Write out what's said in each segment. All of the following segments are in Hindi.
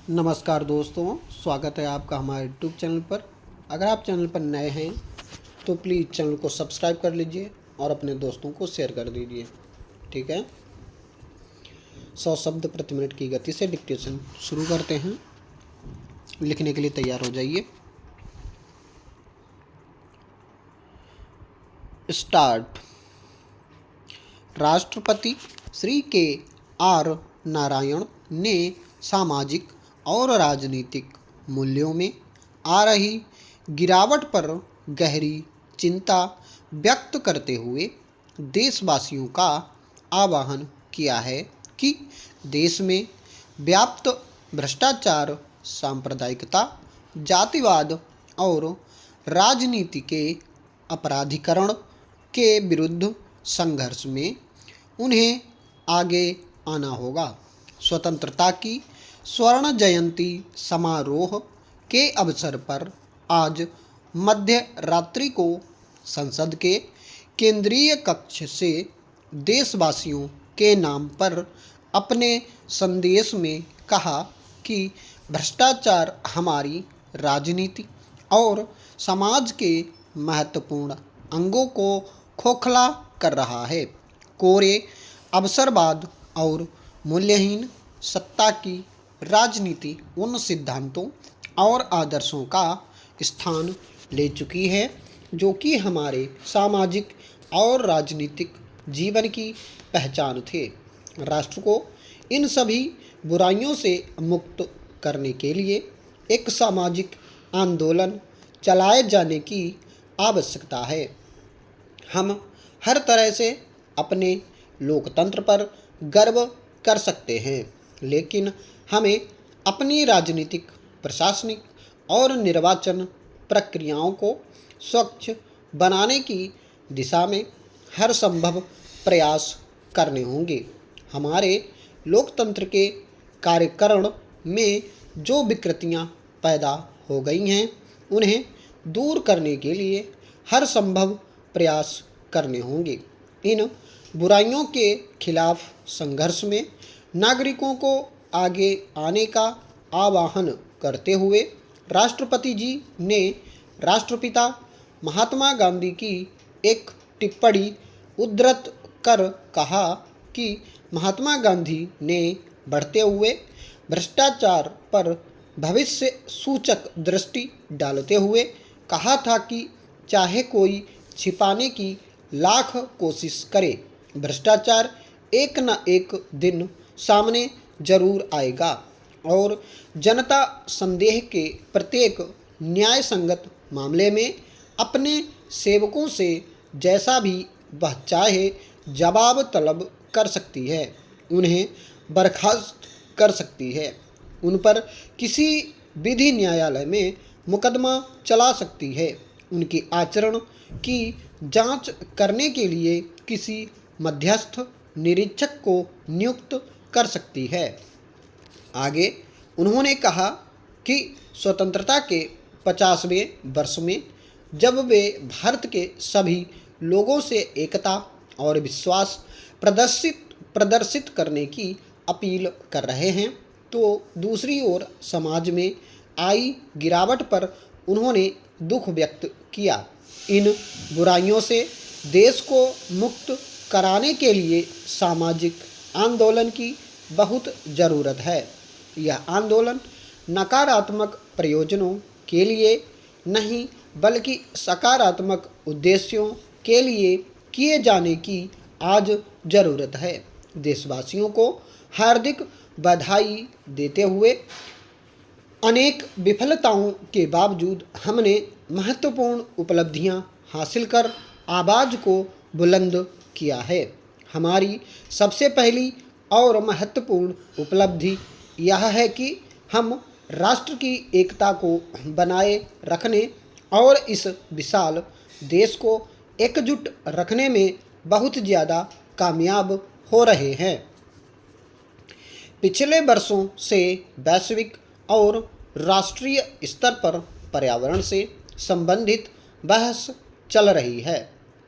नमस्कार दोस्तों, स्वागत है आपका हमारे यूट्यूब चैनल पर। अगर आप चैनल पर नए हैं तो प्लीज़ चैनल को सब्सक्राइब कर लीजिए और अपने दोस्तों को शेयर कर दीजिए। ठीक है। 100 शब्द प्रति मिनट की गति से डिक्टेशन शुरू करते हैं। लिखने के लिए तैयार हो जाइए। स्टार्ट। राष्ट्रपति श्री के आर नारायण ने सामाजिक और राजनीतिक मूल्यों में आ रही गिरावट पर गहरी चिंता व्यक्त करते हुए देशवासियों का आह्वान किया है कि देश में व्याप्त भ्रष्टाचार, सांप्रदायिकता, जातिवाद और राजनीति के अपराधीकरण के विरुद्ध संघर्ष में उन्हें आगे आना होगा। स्वतंत्रता की स्वर्ण जयंती समारोह के अवसर पर आज मध्य रात्रि को संसद के केंद्रीय कक्ष से देशवासियों के नाम पर अपने संदेश में कहा कि भ्रष्टाचार हमारी राजनीति और समाज के महत्वपूर्ण अंगों को खोखला कर रहा है। कोरे अवसरवाद और मूल्यहीन सत्ता की राजनीति उन सिद्धांतों और आदर्शों का स्थान ले चुकी है जो कि हमारे सामाजिक और राजनीतिक जीवन की पहचान थे। राष्ट्र को इन सभी बुराइयों से मुक्त करने के लिए एक सामाजिक आंदोलन चलाए जाने की आवश्यकता है। हम हर तरह से अपने लोकतंत्र पर गर्व कर सकते हैं, लेकिन हमें अपनी राजनीतिक, प्रशासनिक और निर्वाचन प्रक्रियाओं को स्वच्छ बनाने की दिशा में हर संभव प्रयास करने होंगे। हमारे लोकतंत्र के कार्यकरण में जो विकृतियां पैदा हो गई हैं, उन्हें दूर करने के लिए हर संभव प्रयास करने होंगे। इन बुराइयों के खिलाफ संघर्ष में नागरिकों को आगे आने का आह्वान करते हुए राष्ट्रपति जी ने राष्ट्रपिता महात्मा गांधी की एक टिप्पणी उद्धृत कर कहा कि महात्मा गांधी ने बढ़ते हुए भ्रष्टाचार पर भविष्य सूचक दृष्टि डालते हुए कहा था कि चाहे कोई छिपाने की लाख कोशिश करे, भ्रष्टाचार एक न एक दिन सामने जरूर आएगा और जनता संदेह के प्रत्येक न्याय संगत मामले में अपने सेवकों से जैसा भी वह चाहे जवाब तलब कर सकती है, उन्हें बर्खास्त कर सकती है, उन पर किसी विधि न्यायालय में मुकदमा चला सकती है, उनके आचरण की जांच करने के लिए किसी मध्यस्थ निरीक्षक को नियुक्त कर सकती है। आगे उन्होंने कहा कि स्वतंत्रता के 50वें वर्ष में जब वे भारत के सभी लोगों से एकता और विश्वास प्रदर्शित करने की अपील कर रहे हैं, तो दूसरी ओर समाज में आई गिरावट पर उन्होंने दुख व्यक्त किया। इन बुराइयों से देश को मुक्त कराने के लिए सामाजिक आंदोलन की बहुत ज़रूरत है। यह आंदोलन नकारात्मक प्रयोजनों के लिए नहीं बल्कि सकारात्मक उद्देश्यों के लिए किए जाने की आज ज़रूरत है। देशवासियों को हार्दिक बधाई देते हुए अनेक विफलताओं के बावजूद हमने महत्वपूर्ण उपलब्धियां हासिल कर आवाज़ को बुलंद किया है। हमारी सबसे पहली और महत्वपूर्ण उपलब्धि यह है कि हम राष्ट्र की एकता को बनाए रखने और इस विशाल देश को एकजुट रखने में बहुत ज़्यादा कामयाब हो रहे हैं। पिछले वर्षों से वैश्विक और राष्ट्रीय स्तर पर पर्यावरण से संबंधित बहस चल रही है।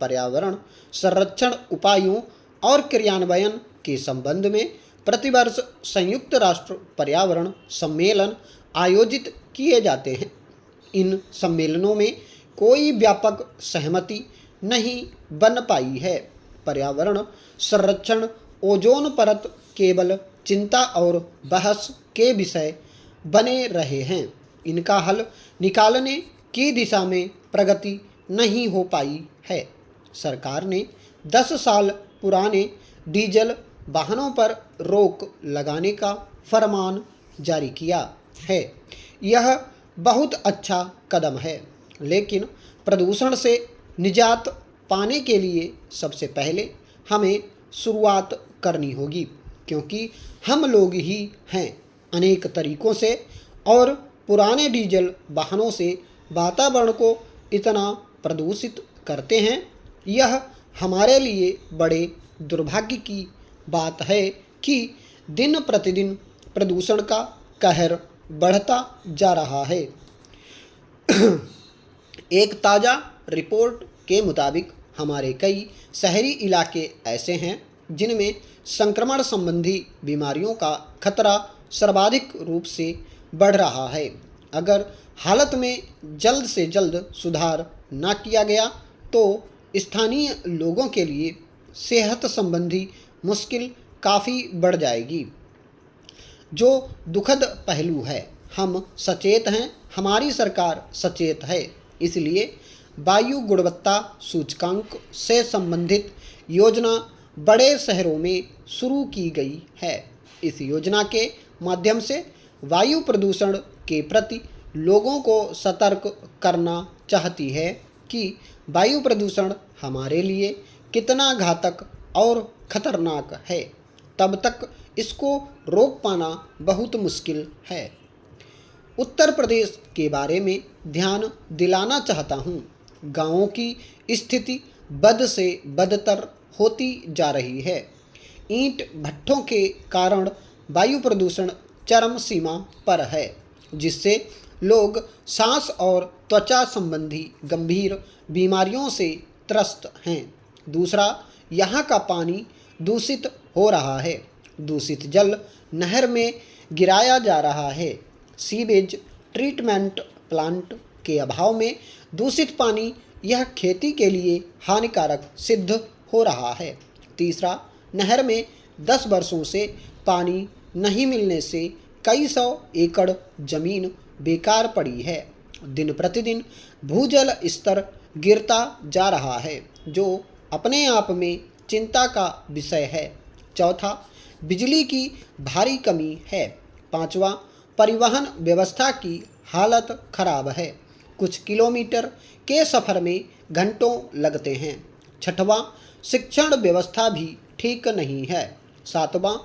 पर्यावरण संरक्षण उपायों और क्रियान्वयन के संबंध में प्रतिवर्ष संयुक्त राष्ट्र पर्यावरण सम्मेलन आयोजित किए जाते हैं। इन सम्मेलनों में कोई व्यापक सहमति नहीं बन पाई है। पर्यावरण संरक्षण, ओजोन परत केवल चिंता और बहस के विषय बने रहे हैं। इनका हल निकालने की दिशा में प्रगति नहीं हो पाई है। सरकार ने 10 साल पुराने डीजल वाहनों पर रोक लगाने का फरमान जारी किया है। यह बहुत अच्छा कदम है, लेकिन प्रदूषण से निजात पाने के लिए सबसे पहले हमें शुरुआत करनी होगी, क्योंकि हम लोग ही हैं अनेक तरीकों से और पुराने डीजल वाहनों से वातावरण को इतना प्रदूषित करते हैं। यह हमारे लिए बड़े दुर्भाग्य की बात है कि दिन प्रतिदिन प्रदूषण का कहर बढ़ता जा रहा है। एक ताज़ा रिपोर्ट के मुताबिक हमारे कई शहरी इलाके ऐसे हैं जिनमें संक्रमण संबंधी बीमारियों का खतरा सर्वाधिक रूप से बढ़ रहा है। अगर हालत में जल्द से जल्द सुधार न किया गया तो स्थानीय लोगों के लिए सेहत संबंधी मुश्किल काफ़ी बढ़ जाएगी, जो दुखद पहलू है। हम सचेत हैं, हमारी सरकार सचेत है, इसलिए वायु गुणवत्ता सूचकांक से संबंधित योजना बड़े शहरों में शुरू की गई है। इस योजना के माध्यम से वायु प्रदूषण के प्रति लोगों को सतर्क करना चाहती है कि वायु प्रदूषण हमारे लिए कितना घातक और खतरनाक है। तब तक इसको रोक पाना बहुत मुश्किल है। उत्तर प्रदेश के बारे में ध्यान दिलाना चाहता हूँ। गाँवों की स्थिति बद से बदतर होती जा रही है। ईंट भट्ठों के कारण वायु प्रदूषण चरम सीमा पर है, जिससे लोग सांस और त्वचा संबंधी गंभीर बीमारियों से त्रस्त हैं। दूसरा, यहाँ का पानी दूषित हो रहा है। दूषित जल नहर में गिराया जा रहा है। सीवेज ट्रीटमेंट प्लांट के अभाव में दूषित पानी यह खेती के लिए हानिकारक सिद्ध हो रहा है। तीसरा, नहर में 10 वर्षों से पानी नहीं मिलने से कई सौ एकड़ जमीन बेकार पड़ी है। दिन प्रतिदिन भूजल स्तर गिरता जा रहा है, जो अपने आप में चिंता का विषय है। चौथा, बिजली की भारी कमी है। पांचवा, परिवहन व्यवस्था की हालत खराब है। कुछ किलोमीटर के सफ़र में घंटों लगते हैं। छठवां, शिक्षण व्यवस्था भी ठीक नहीं है। सातवां,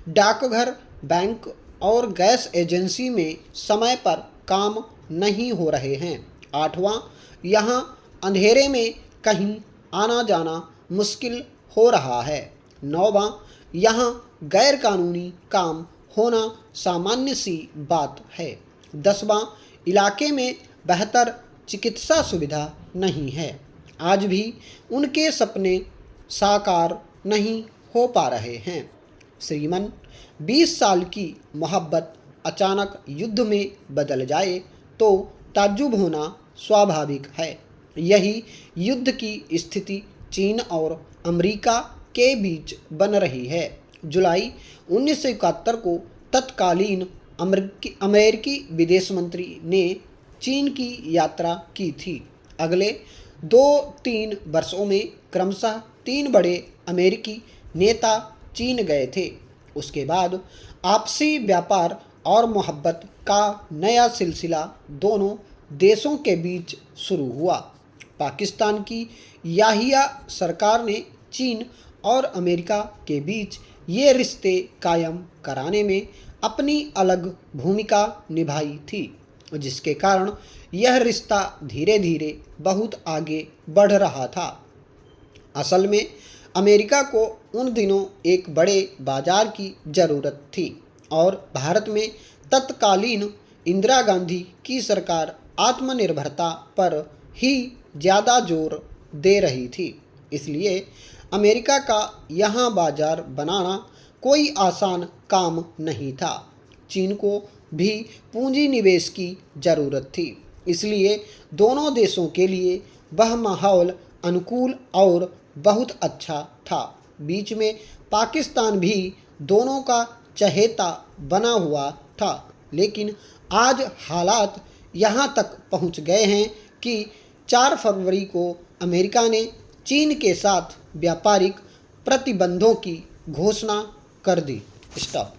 डाकघर, बैंक और गैस एजेंसी में समय पर काम नहीं हो रहे हैं। आठवां, यहाँ अंधेरे में कहीं आना जाना मुश्किल हो रहा है। नौवां, यहाँ गैर कानूनी काम होना सामान्य सी बात है। 10वां, इलाके में बेहतर चिकित्सा सुविधा नहीं है। आज भी उनके सपने साकार नहीं हो पा रहे हैं। श्रीमान, 20 साल की मोहब्बत अचानक युद्ध में बदल जाए तो ताज्जुब होना स्वाभाविक है। यही युद्ध की स्थिति चीन और अमेरिका के बीच बन रही है। जुलाई 1971 को तत्कालीन अमेरिकी विदेश मंत्री ने चीन की यात्रा की थी। अगले 2-3 वर्षों में क्रमशः 3 बड़े अमेरिकी नेता चीन गए थे। उसके बाद आपसी व्यापार और मोहब्बत का नया सिलसिला दोनों देशों के बीच शुरू हुआ। पाकिस्तान की याहिया सरकार ने चीन और अमेरिका के बीच ये रिश्ते कायम कराने में अपनी अलग भूमिका निभाई थी, जिसके कारण यह रिश्ता धीरे धीरे बहुत आगे बढ़ रहा था। असल में अमेरिका को उन दिनों एक बड़े बाजार की ज़रूरत थी और भारत में तत्कालीन इंदिरा गांधी की सरकार आत्मनिर्भरता पर ही ज़्यादा जोर दे रही थी। इसलिए अमेरिका का यहाँ बाजार बनाना कोई आसान काम नहीं था। चीन को भी पूंजी निवेश की ज़रूरत थी, इसलिए दोनों देशों के लिए वह माहौल अनुकूल और बहुत अच्छा था। बीच में पाकिस्तान भी दोनों का चहेता बना हुआ था, लेकिन आज हालात यहाँ तक पहुँच गए हैं कि 4 फरवरी को अमेरिका ने चीन के साथ व्यापारिक प्रतिबंधों की घोषणा कर दी। स्टॉप।